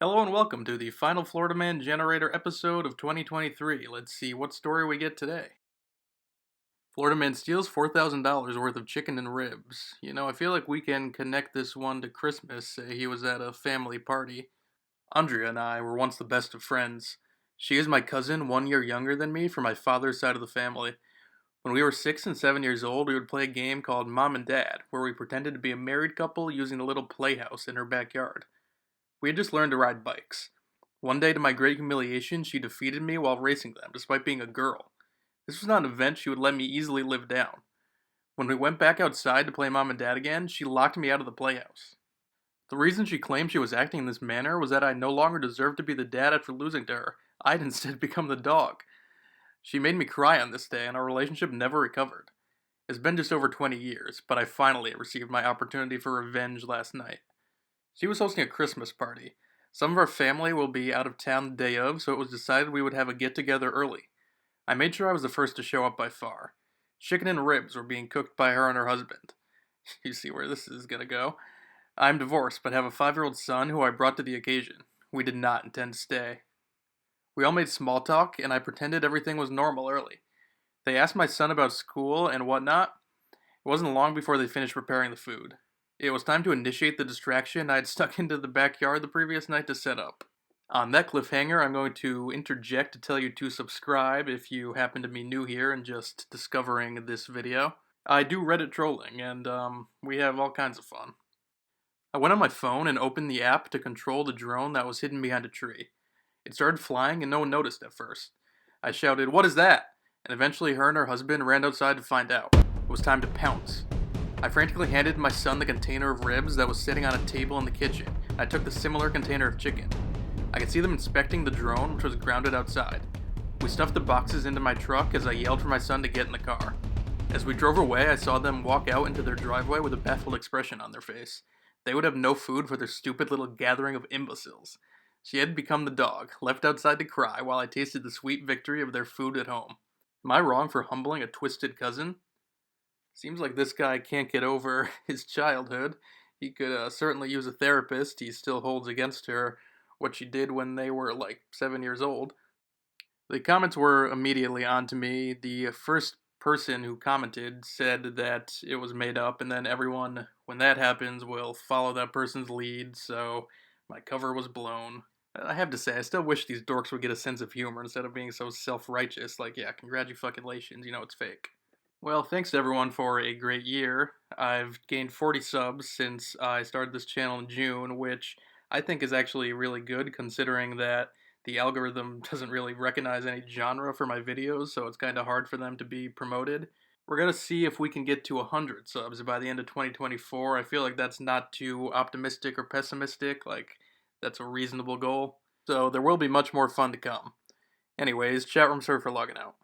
Hello and welcome to the final Florida Man Generator episode of 2023. Let's see what story we get today. Florida Man steals $4,000 worth of chicken and ribs. I feel like we can connect this one to Christmas. Say he was at a family party. Andrea and I were once the best of friends. She is my cousin, 1 year younger than me from my father's side of the family. When we were 6 and 7 years old, we would play a game called Mom and Dad, where we pretended to be a married couple using a little playhouse in her backyard. We had just learned to ride bikes. One day, to my great humiliation, she defeated me while racing them, despite being a girl. This was not an event she would let me easily live down. When we went back outside to play Mom and Dad again, she locked me out of the playhouse. The reason she claimed she was acting in this manner was that I no longer deserved to be the dad after losing to her. I'd instead become the dog. She made me cry on this day, and our relationship never recovered. It's been just over 20 years, but I finally received my opportunity for revenge last night. She was hosting a Christmas party. Some of our family will be out of town the day of, so it was decided we would have a get together early. I made sure I was the first to show up by far. Chicken and ribs were being cooked by her and her husband. You see where this is gonna go. I'm divorced, but have a 5-year-old son who I brought to the occasion. We did not intend to stay. We all made small talk, and I pretended everything was normal early. They asked my son about school and whatnot. It wasn't long before they finished preparing the food. It was time to initiate the distraction I had stuck into the backyard the previous night to set up. On that cliffhanger, I'm going to interject to tell you to subscribe if you happen to be new here and just discovering this video. I do Reddit trolling, and we have all kinds of fun. I went on my phone and opened the app to control the drone that was hidden behind a tree. It started flying and no one noticed at first. I shouted, "What is that?" And eventually her and her husband ran outside to find out. It was time to pounce. I frantically handed my son the container of ribs that was sitting on a table in the kitchen. I took the similar container of chicken. I could see them inspecting the drone, which was grounded outside. We stuffed the boxes into my truck as I yelled for my son to get in the car. As we drove away, I saw them walk out into their driveway with a baffled expression on their face. They would have no food for their stupid little gathering of imbeciles. She had become the dog, left outside to cry while I tasted the sweet victory of their food at home. Am I wrong for humbling a twisted cousin? Seems like this guy can't get over his childhood. He could certainly use a therapist. He still holds against her what she did when they were like 7 years old. The comments were immediately on to me. The first person who commented said that it was made up, and then everyone, when that happens, will follow that person's lead, so my cover was blown. I have to say, I still wish these dorks would get a sense of humor instead of being so self-righteous, like, yeah, congratulations, it's fake. Well, thanks to everyone for a great year. I've gained 40 subs since I started this channel in June, which I think is actually really good considering that the algorithm doesn't really recognize any genre for my videos, so it's kind of hard for them to be promoted. We're going to see if we can get to 100 subs by the end of 2024. I feel like that's not too optimistic or pessimistic, like that's a reasonable goal. So there will be much more fun to come. Anyways, chat room, sorry for logging out.